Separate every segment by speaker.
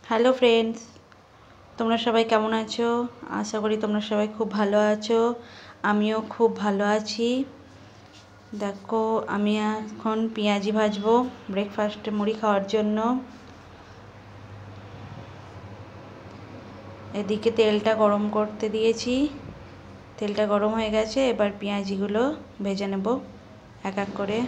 Speaker 1: Hello friends, তোমরা সবাই কেমন আছো? আশা করি তোমরা সবাই খুব ভালো আছো। আমিও খুব ভালো আছি। দেখো, আমি এখন পেঁয়াজি ভাজবো ব্রেকফাস্টে মুড়ি খাওয়ার জন্য। এদিকে তেলটা গরম করতে দিয়েছি। তেলটা গরম হয়ে গেছে, এবার পেঁয়াজিগুলো ভেজে নেব এক এক করে।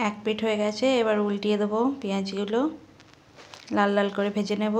Speaker 1: এক পিঠ হয়ে গেছে, এবার উল্টিয়ে দেবো। পেঁয়াজিগুলো লাল লাল করে ভেজে নেব।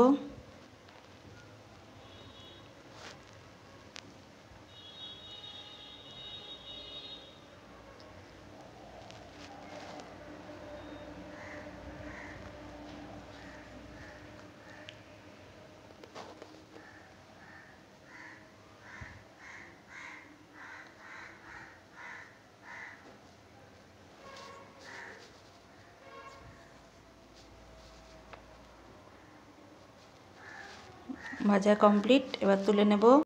Speaker 1: ভাজা কমপ্লিট, এবার তুলে নেব।